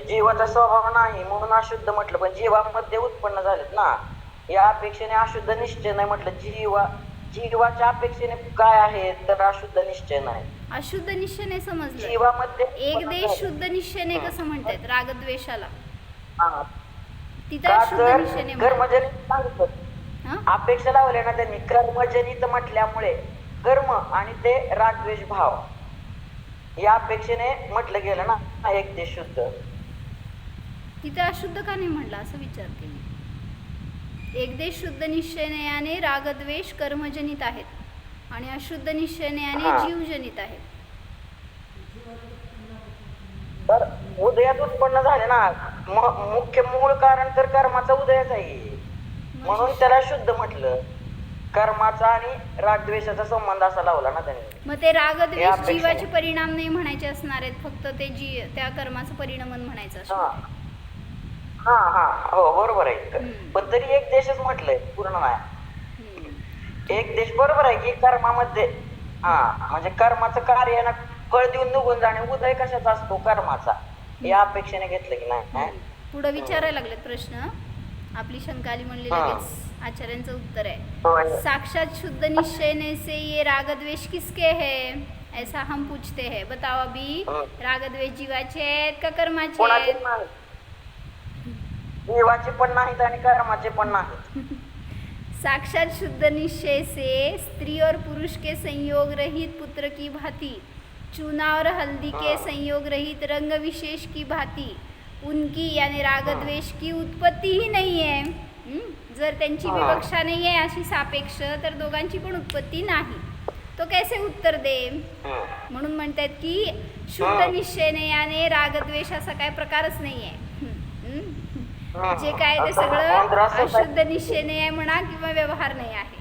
जीवाचा स्वभाव नाही म्हणून अशुद्ध म्हटलं, पण जीवामध्ये उत्पन्न झालेत ना. या अपेक्षेने अशुद्ध निश्चय नाही म्हटलं. जीवाच्या अपेक्षेने काय आहे तर अशुद्ध निश्चय नाही. अशुद्ध निश्चयने समजलं. जीवामध्ये एक देश शुद्ध निश्चयने कसं म्हणतात रागद्वेषाला, हा. तिथं का अशुद्ध तर निश्चयने म्हणतात. कर्मजनित सांगितलं, अपेक्षा लावल्या ना त्यांनी. कर्मजनित म्हटल्यामुळे कर्म आणि ते रागद्वेष भाव या अपेक्षेने म्हटलं गेलं ना एक देश शुद्ध. तिथं अशुद्ध का नाही म्हणलं असं विचारते मी. एक देश शुद्ध निश्चयाने रागद्वेष कर्मजनित आहेत. आणि अशुद्ध निश्चयने याने हा. जीवजनित आहे. तर उदयात उत्पन्न झाले ना, मुख्य मूळ कारण तर कर्माचा उदयच आहे, म्हणून त्याला शुद्ध म्हटलं. कर्माचा आणि रागद्वेषाचा संबंध असा लावला ना त्यांनी. मग ते रागद्वेष यापेक्षा- जीवाचे परिणाम नाही म्हणायचे असणार आहेत, फक्त ते त्या कर्माचं परिणमन म्हणायचं असणार हा आहे. हा हा हो बरोबर आहे. हम्म. पण तरी एक देशच म्हटलंय, पूर्ण नाही. हम्म. एक देश बरोबर आहे की कर्मामध्ये, हा म्हणजे कर्माचं कार्य आहे ना, फळ देऊन निघून जाणे. उदय कशाचा असतो? कर्माचा. या अपेक्षेने घेतलं की नाही. पुढे विचारायला लागलेत प्रश्न. आपली शंका आली म्हणली हा. लगेच आचार्यांचं उत्तर आहे, होय. साक्षात शुद्ध निश्चयने से ये राग द्वेष किसके है, ऐसा हम पूछते हैं. बताओ अभी, राग द्वेष जीवाचे आहेत का कर्माचे कोणाचे आहेत? नाही, जीवाचे पण नाहीत आणि कर्माचे पण नाहीत. साक्षात शुद्ध निश्चय से स्त्री और पुरुष के संयोग रहित पुत्र की भांति, चूना और हल्दी के संयोग रहित रंग विशेष की भांति उनकी यानी राग द्वेष की उत्पत्ती ही नहीं है. जर त्यांची विवक्षा नाही आहे अशी सापेक्ष, तर दोघांची पण उत्पत्ती नाही. तो कैसे उत्तर दे? म्हणून म्हणतात की शुद्ध निश्चयने याने रागद्वेष असा काय प्रकारच नाही आहे. जे काय ते सगळं अशुद्ध निश्चयने आहे म्हणा किंवा व्यवहार नाही आहे.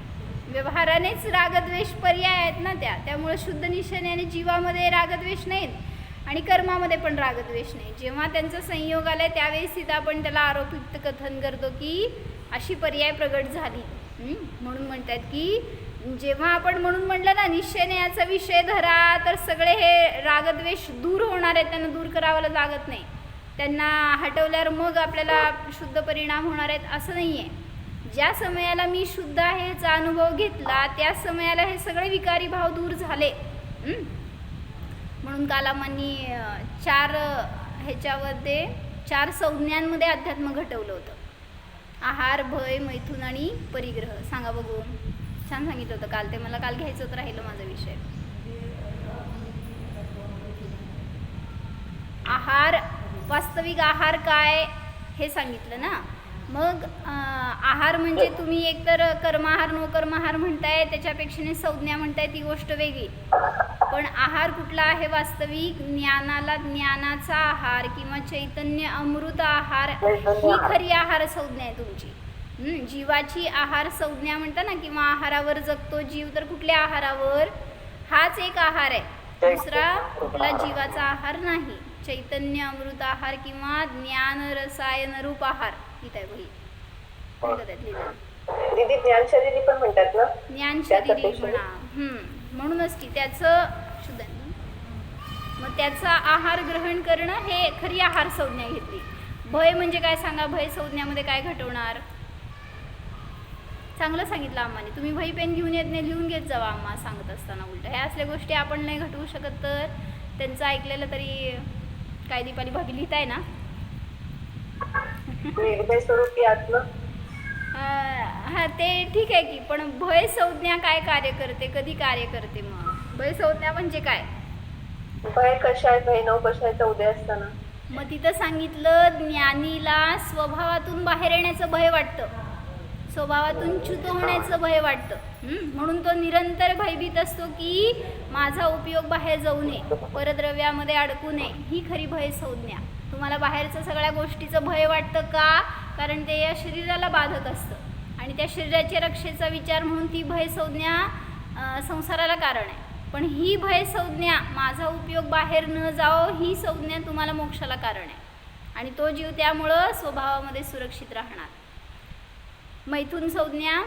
व्यवहारानेच रागद्वेष पर्याय आहेत ना त्यामुळे शुद्ध निश्चयने आणि जीवामध्ये रागद्वेष नाहीत आणि कर्मामध्ये पण रागद्वेष नाही. जेव्हा त्यांचा संयोग आलाय त्यावेळेस तिथं आपण त्याला आरोपित कथन करतो की अशी पर्याय प्रगट झाली. म्हणून म्हणतात की जेव्हा आपण म्हणून म्हटलं ना निश्चयने याचा विषय धरा, तर सगळे हे रागद्वेष दूर होणार आहेत. त्यांना दूर करावं लागत नाही. त्यांना हटवल्यावर मग आपल्याला शुद्ध परिणाम होणार आहेत असं नाही आहे. ज्या समयाला मी शुद्ध आहे ह्याचा अनुभव घेतला त्या समयाला हे सगळे विकारी भाव दूर झाले. म्हणून कालामांनी 4 ह्याच्यामध्ये 4 संज्ञांमध्ये अध्यात्म घटवलं होतं. आहार, भय, मैथुन आणि परिग्रह. सांगा बघू. छान सांगितलं होतं काल, ते मला काल घ्यायचं होतं, राहिलं माझा विषय. आहार, वास्तविक आहार काय हे सांगितलं ना. मग आहार म्हणजे तुम्ही एकतर कर्माहार नो कर्माहार म्हणताय, त्याच्यापेक्षा संज्ञा म्हणताय, ती गोष्ट वेगळी. पण आहार कुठला आहे वास्तविक? ज्ञानाला ज्ञानाचा आहार किंवा चैतन्य अमृत आहार ही खरी आहार संज्ञा आहे तुमची. जीवाची आहार संज्ञा म्हणता ना, किंवा आहारावर जगतो जीव, तर कुठल्या आहारावर? हाच एक आहार आहे, दुसरा कुठला जीवाचा आहार नाही. चैतन्य अमृत आहार किंवा ज्ञान रसायन रूप आहार. लिहिताय बही दीदी ज्ञान शरीरी पण म्हणतात ना, ज्ञान शरीरी म्हणा. म्हणूनच की त्याचं शुद्ध. मग त्याचा आहार ग्रहण करणं हे खरी आहार संज्ञा घेतली. भय म्हणजे काय सांगा? भय संज्ञामध्ये काय घटवणार? चांगलं सांगितलं आम्हाला. तुम्ही वही पेन घेऊन येत नाही, लिहून घेत जावा आम्हा सांगत असताना. उलट ह्या असल्या गोष्टी आपण नाही घटवू शकत, तर त्यांचं ऐकलेलं तरी काय दीपाली भाभी लिहिताय ना. निर्भय स्वरूपी आत्मा. हा ते ठीक आहे की, पण भय संज्ञा काय कार्य करते, कधी कार्य करते? मग भय संज्ञा म्हणजे काय? भय कशाय, भय नव कशायचा उदय असताना. मग तिथं सांगितलं ज्ञानीला स्वभावातून बाहेर येण्याचं भय वाटतं, स्वभावातून च्युत होण्याचं भय वाटतं. म्हणून तो निरंतर भयभीत असतो की माझा उपयोग बाहेर जाऊ नये, परद्रव्यामध्ये अडकू नये. ही खरी भय संज्ञा. तुम्हाला बाहेरचं सगळ्या गोष्टीचं भय वाटतं का? कारण ते या शरीराला बाधक असतं आणि त्या शरीराच्या रक्षेचा विचार म्हणून ती भय संज्ञा संसाराला कारण आहे. पण ही भय संज्ञा, माझा उपयोग बाहेर न जाओ, ही संज्ञा तुम्हाला मोक्षाला कारण आहे आणि तो जीव त्यामुळं स्वभावामध्ये सुरक्षित राहणार. मैथुन संज्ञा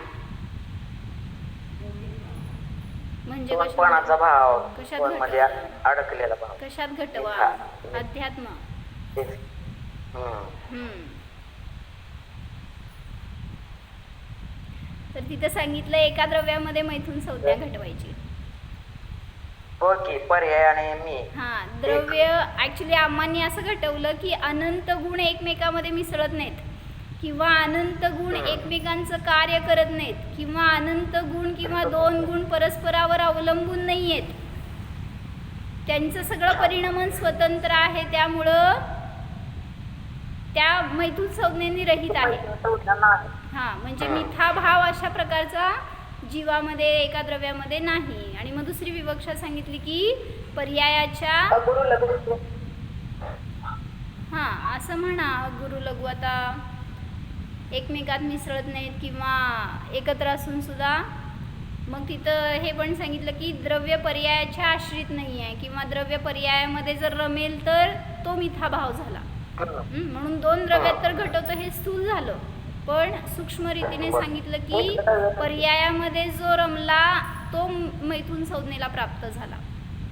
म्हणजे पणाचा भाव, कशात मध्ये अडकलेला भाव. कशात घटवा? अध्यात्म. तर तिथं सांगितलं एका द्रव्यामध्ये मैथुन संज्ञा घटवायची. ओके, पर्याय आणि मी. द्रव्य ऍक्च्युली आम्हांनी असं घटवलं की अनंत गुण एकमेकामध्ये मिसळत नाहीत किंवा अनंत गुण एकमेकांचं कार्य करत नाहीत किंवा अनंत गुण किंवा 2 गुण परस्परावर अवलंबून नाही आहेत. त्यांचं सगळं परिणमन स्वतंत्र आहे, त्यामुळं त्या मैथुन संज्ञेने रहित आहे. म्हणजे मिथ्या भाव अशा प्रकारचा जीवामध्ये एका द्रव्यामध्ये नाही. आणि मग दुसरी विवक्षा सांगितली की पर्यायाच्या गुरु लघु हां असं म्हणा, गुरु लघु आता एकमेकात मिसळत नाहीत किंवा एकत्र असून सुद्धा. मग तिथं हे पण सांगितलं की द्रव्य पर्यायाच्या आश्रित नाही आहे किंवा द्रव्य पर्यायामध्ये जर रमेल तर तो मिथा भाव झाला. म्हणून दोन द्रव्यात तर घटवतं हे स्थूल झालं, पण सूक्ष्म रीतीने सांगितलं की पर्यायामध्ये जो रमला तो मैथून संज्ञेला प्राप्त झाला.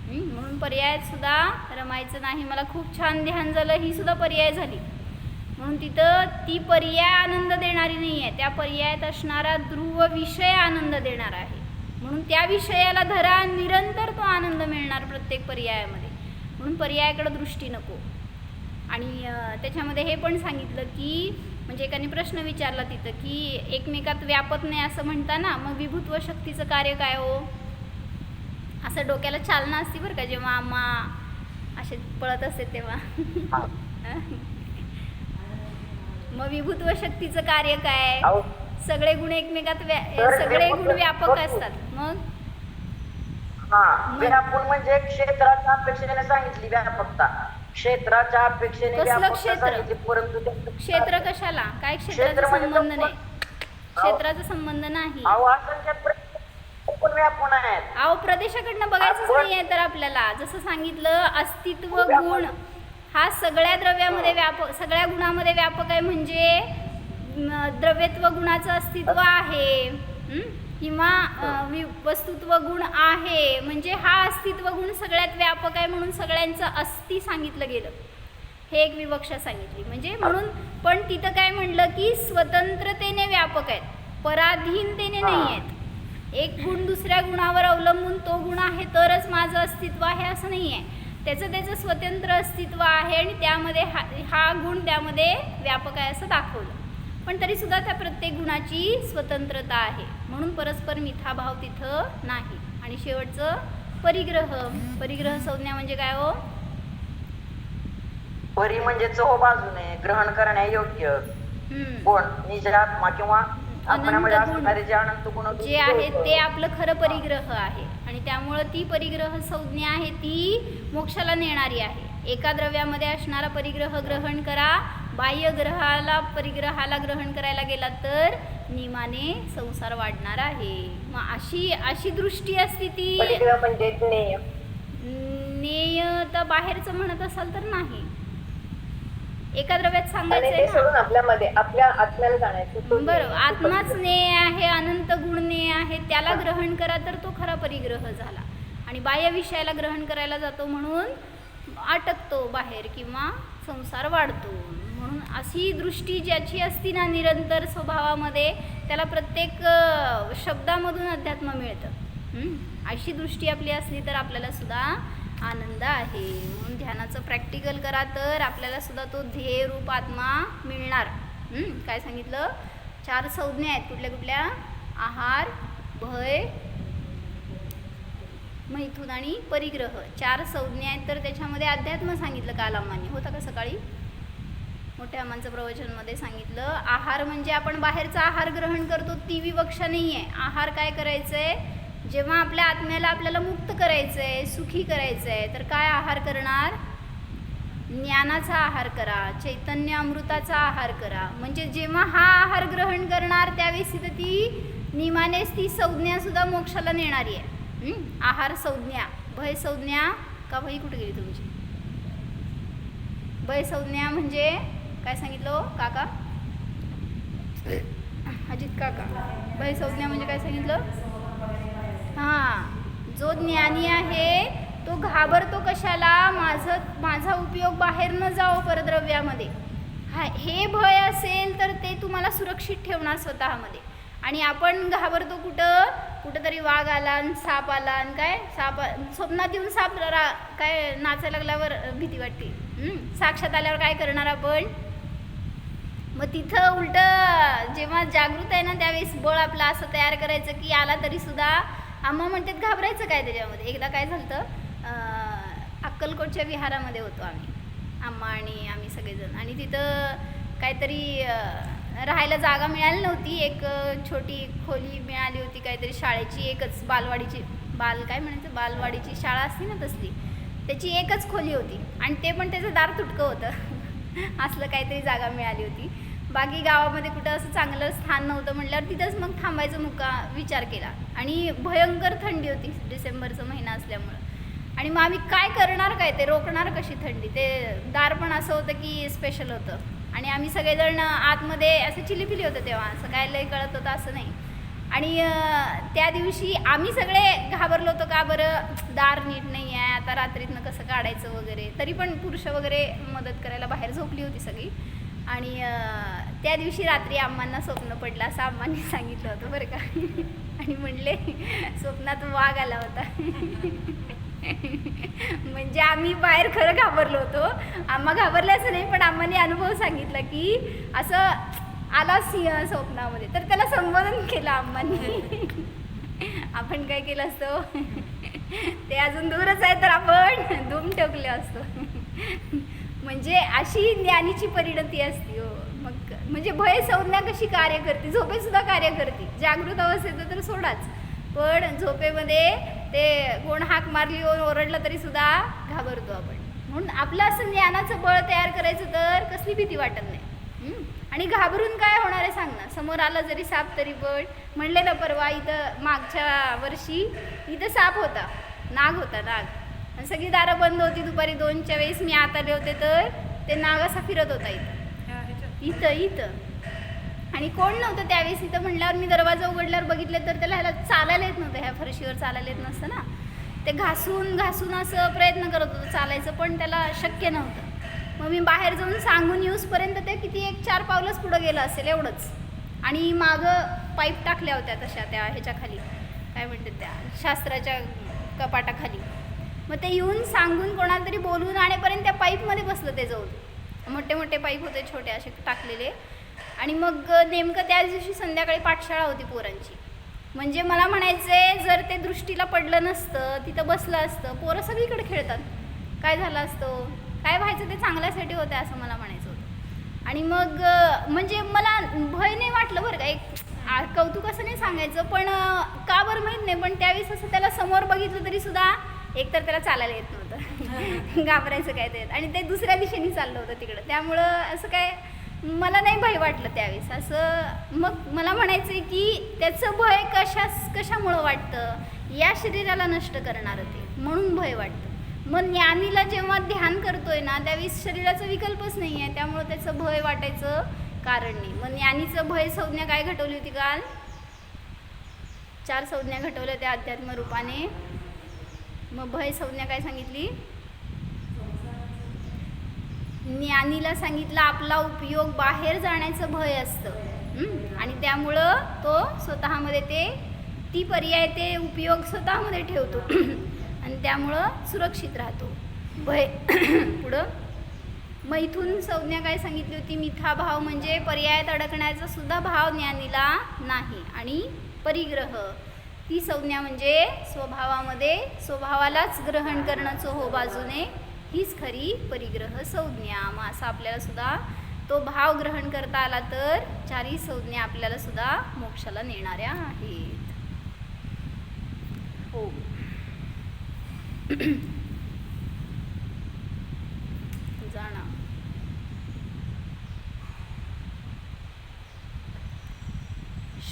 म्हणून पर्यायात सुद्धा रमायचं नाही. मला खूप छान ध्यान झालं, ही सुद्धा पर्याय झाली. म्हणून तिथं ती पर्याय आनंद देणारी नाही आहे, त्या पर्यायात असणारा ध्रुव विषय आनंद देणारा आहे. म्हणून त्या विषयाला धरा, निरंतर तो आनंद मिळणार प्रत्येक पर्यायामध्ये. म्हणून पर्यायाकडे दृष्टी नको. आणि त्याच्यामध्ये हे पण सांगितलं की म्हणजे एकाने प्रश्न विचारला तिथं की एकमेकात व्यापत नाही असं म्हणता ना, मग विभुत्व शक्तीचं कार्य काय हो, असं डोक्याला चालना असते बरं का जेव्हा आम्हा असे पळत असते तेव्हा. मग विभुत्व शक्तीचं कार्य काय, सगळे गुण एकमेकात सगळे गुण व्यापक असतात. मग व्यापून म्हणजे क्षेत्राच्या अपेक्षेने सांगितली व्यापकता, क्षेत्राच्या अपेक्षेने कसलं व्यापकता क्षेत्र? सांगितली. परंतु ते क्षेत्र कशाला, काय क्षेत्राचा क्षेत्र म्हणजे संबंध नाही, क्षेत्राचा संबंध नाही. असंख्य पण व्यापून आहेत. अहो प्रदेशाकडनं बघायचंच नाहीये तर आपल्याला जसं सांगितलं अस्तित्व गुण हा सगळ्या द्रव्यामध्ये व्यापक, सगळ्या गुणामध्ये व्यापक आहे. म्हणजे द्रव्यत्व गुणाचं अस्तित्व आहे किंवा वस्तुत्व गुण आहे, म्हणजे हा अस्तित्व गुण सगळ्यात व्यापक आहे. म्हणून सगळ्यांचं अस्ति सांगितलं गेलं, हे एक विवक्षा सांगितली. म्हणजे म्हणून पण तिथं काय म्हणलं की स्वतंत्रतेने व्यापक आहेत, पराधीनतेने नाही आहेत. एक गुण दुसऱ्या गुणावर अवलंबून तो गुण आहे तरच माझं अस्तित्व आहे असं नाही आहे. त्याचं स्वतंत्र अस्तित्व आहे आणि त्यामध्ये हा गुण त्यामध्ये व्यापक आहे असं दाखवलं. पण तरीसुद्धा त्या प्रत्येक गुणाची स्वतंत्रता आहे. म्हणून परस्पर मिथाभाव तिथं नाही. आणि शेवटचं परिग्रह. परिग्रह संज्ञा म्हणजे काय हो, परी म्हणजे चो बाजूने ग्रहण करण्यायोग्य गुण, निज आत्मा किंवा आपल्यामध्ये असणारे जे अनंत गुण जे आहेत ते आपलं खरं परिग्रह आहे. आणि त्यामुळं ती परिग्रह संज्ञा आहे ती मोक्षाला नेणारी आहे. एका द्रव्यामध्ये असणारा परिग्रह ग्रहण करा, बाह्य परिग्रहाला ग्रहण करायला गेला तर नियमाने संसार वाढणार आहे. मग अशी दृष्टी असते ती. परिग्रह म्हणजे ज्ञेय. ज्ञेय तर बाहेरचं म्हणत असाल तर नाही, एका द्रव्यात आणि ते सांगायचंय सोडून ना. आपल्यामध्ये आपल्या आत्म्याला जाण्याचं तो बरोबर, आत्माच ज्ञेय आहे, अनंत गुण ज्ञेय आहे, त्याला ग्रहण करा तर तो खरा परिग्रह झाला. आणि बाह्य विषयाला ग्रहण करायला जातो म्हणून अटकतो बाहेर किंवा संसार वाढतो. म्हणून अशी दृष्टी ज्याची असती ना निरंतर स्वभावामध्ये, त्याला प्रत्येक शब्दामधून अध्यात्म मिळतं. अशी दृष्टी आपली असली तर आपल्याला सुद्धा आनंद आहे. म्हणून ध्यानाचं प्रॅक्टिकल करा तर आपल्याला सुद्धा तो ध्येय रूप आत्मा मिळणार. काय सांगितलं, 4 संज्ञा आहेत. कुठल्या कुठल्या, आहार, भय, मैथुन आणि परिग्रह. 4 संज्ञा आहेत. तर त्याच्यामध्ये अध्यात्म सांगितलं काल अम्मांनी, होता का सकाळी मोठ्या अम्मांचं प्रवचनमध्ये सांगितलं. आहार म्हणजे आपण बाहेरचा आहार ग्रहण करतो ती विवक्षा नाही आहे. आहार काय करायचं आहे, जेव्हा आपल्या आत्म्याला आपल्याला मुक्त करायचं आहे, सुखी करायचं आहे, तर काय आहार करणार, ज्ञानाचा आहार करा, चैतन्य अमृताचा आहार करा. म्हणजे जेव्हा हा आहार ग्रहण करणार त्यावेळेस तिथं ती नियमानेच ती संज्ञासुद्धा मोक्षाला नेणारी आहे. आहार संज्ञा. भय संज्ञा का, भई कुठे गेली तुमची, भय संज्ञा म्हणजे काय सांगितलं काका, अजित काका, भय संज्ञा म्हणजे काय सांगितलं, हां, जो ज्ञानी आहे तो घाबरतो कशाला, माझा उपयोग बाहेर न जाओ परद्रव्यामध्ये. हे भय असेल तर ते तुम्हाला सुरक्षित ठेवणार स्वतःमध्ये. आणि आपण घाबरतो कुठंतरी वाघ आला आणि साप आला आणि काय स्वप्नात येऊन साप काय नाचायला लागल्यावर भीती वाटते. साक्षात आल्यावर काय करणार आपण, मग तिथं उलटं जेव्हा जागृत आहे ना त्यावेळेस बळ आपला असं तयार करायचं की आला तरी सुद्धा. आम्हा म्हणतात घाबरायचं काय त्याच्यामध्ये. एकदा काय झालं, अक्कलकोटच्या विहारामध्ये होतो आम्ही, आम्हा आणि आम्ही सगळेजण, आणि तिथं काहीतरी राहायला जागा मिळाली नव्हती. एक छोटी खोली मिळाली होती काहीतरी शाळेची, एकच बालवाडीची काय म्हणायचं, बालवाडीची शाळा असते ना तसली, त्याची एकच खोली होती आणि ते पण त्याचं दार तुटकं होतं असलं काहीतरी जागा मिळाली होती. बाकी गावामध्ये कुठं असं चांगलं स्थान नव्हतं म्हटल्यावर तिथंच मग थांबायचं विचार केला. आणि भयंकर थंडी होती, डिसेंबरचा महिना असल्यामुळं. आणि मग आम्ही काय करणार, काय ते रोखणार कशी थंडी. ते दार पण असं होतं की स्पेशल होतं आणि आम्ही सगळेजण आतमध्ये असं चिलीपिली होतं तेव्हा, असं काय लय कळत होतं असं नाही. आणि त्या दिवशी आम्ही सगळे घाबरलो होतो, का बरं दार नीट नाही आहे, आता रात्रीतनं कसं काढायचं वगैरे. तरी पण पुरुष वगैरे मदत करायला बाहेर झोपली होती सगळी. आणि त्या दिवशी रात्री आम्हाला स्वप्न पडलं असं आम्हांनी सांगितलं होतं बरं का. आणि म्हणले स्वप्नात वाघ आला होता. म्हणजे आम्ही बाहेर खरं घाबरलो होतो. आम्हा घाबरल्याचं नाही, पण आम्हाने अनुभव सांगितला की असं आला सिंह स्वप्नामध्ये, तर त्याला संबोधन केलं आम्हाने. आपण काय केलं असतं, ते अजून दूरच आहे तर आपण धूम ठोकले असतो. म्हणजे अशी ज्ञानीची परिणती असते हो. मग म्हणजे भय संज्ञा कशी कार्य करते, झोपेसुद्धा कार्य करते. जागृत अवस्थेत तर सोडाच, पण झोपेमध्ये ते कोण हाक मारली ओरडलं तरी सुद्धा घाबरतो आपण. म्हणून आपलं असं ज्ञानाचं बळ तयार करायचं तर कसली भीती वाटत नाही. आणि घाबरून काय होणार आहे सांग ना. समोर आला जरी साप तरी बळ. म्हणले ना परवा इथं मागच्या वर्षी इथं साप होता, नाग होता, नाग. आणि सगळी दारं बंद होती. दुपारी 2च्या वेळेस मी आत आले होते तर ते नाग असा फिरत होता इथं. आणि कोण नव्हतं त्यावेळेस इथं. म्हणल्यावर मी दरवाजा उघडल्यावर बघितलं तर त्याला ह्याला चालायला येत नव्हतं, ह्या फरशीवर चालायला येत नसतं ना. ते घासून असं प्रयत्न करत होतं चालायचं, पण त्याला शक्य नव्हतं. मग मी बाहेर जाऊन सांगून येऊसपर्यंत ते किती 1-4 पावलंच पुढं गेलं असेल एवढंच. आणि मागं पाईप टाकल्या होत्या तशा त्या ह्याच्या खाली, काय म्हणतात त्या शास्त्राच्या कपाटाखाली. मग ते येऊन सांगून कोणाला तरी बोलून आणेपर्यंत त्या पाईपमध्ये बसलं ते जाऊन. मोठे मोठे पाईप होते छोटे असे टाकलेले. आणि मग नेमकं त्याच दिवशी संध्याकाळी पाठशाळा होती पोरांची. म्हणजे मला म्हणायचे जर ते दृष्टीला पडलं नसतं, तिथं बसलं असतं, पोरं सगळीकडे खेळतात, काय झालं असतं, काय व्हायचं ते चांगल्यासाठी होतं असं मला म्हणायचं होतं. आणि मग म्हणजे मला भय नाही वाटलं बरं का. एक कौतुक असं नाही सांगायचं, पण का बरं माहीत नाही, पण त्यावेळेस असं त्याला समोर बघितलं तरी सुद्धा एकतर त्याला चालायला येत नव्हतं. घाबरायचं काय ते. आणि ते दुसऱ्या दिशेने चाललं होतं तिकडं, त्यामुळं असं काय मला नाही भय वाटलं त्यावेळेस असं. मग मला म्हणायचं आहे की त्याचं भय कशामुळं वाटतं, या शरीराला नष्ट करणारं ते, म्हणून भय वाटतं. मग ज्ञानीला जेव्हा ध्यान करतोय ना त्यावेळेस शरीराचा विकल्पच नाही आहे, त्यामुळं त्याचं भय वाटायचं कारण नाही. मग ज्ञानीचं भय संज्ञा काय घटवली होती काल, 4 संज्ञा घटवल्या त्या अध्यात्म रूपाने. मग भय संज्ञा काय सांगितली, ज्ञानीला सांगितलं आपला उपयोग बाहेर जाण्याचं भय असतं. आणि त्यामुळं तो स्वतःमध्ये ती पर्याय ते उपयोग स्वतःमध्ये ठेवतो आणि त्यामुळं सुरक्षित राहतो भय. पुढं मग इथून संज्ञा काय सांगितली होती, मिथ्या भाव म्हणजे पर्यायात अडकण्याचा सुद्धा भाव ज्ञानीला नाही. आणि परिग्रह ती संज्ञा म्हणजे स्वभावालाच ग्रहण करणं चोहो बाजूने, हीच खरी परिग्रह संज्ञा. मग असं आपल्याला सुद्धा तो भाव ग्रहण करता आला तर 4ही संज्ञा आपल्याला सुद्धा मोक्षाला नेणाऱ्या आहेत. हो. जाणा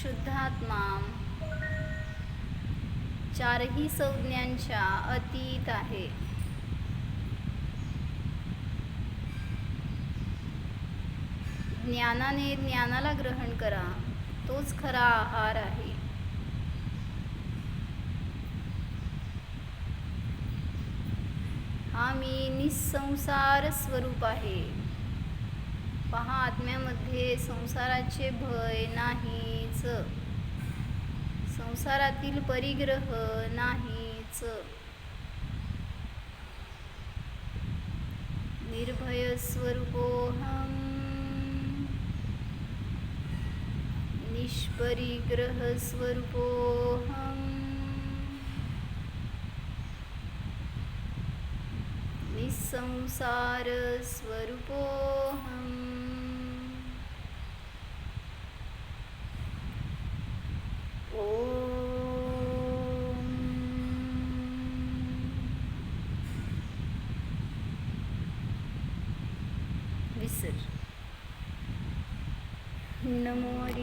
शुद्धात्मा 4ही संज्ञांच्या अतीत आहे. ज्ञानाने ज्ञानाला ग्रहण करा, तोच खरा आहार आहे. हा मी निस्संसार स्वरूप आहे. पहा आत्म्यामध्ये संसाराचे भय नाहीच, संसारातील परिग्रह नाहीच. निर्भय स्वरूपोहम निष्परिग्रह स्वरूपोहम निस्संसार स्वरूपोहम विसर. नमो हरी.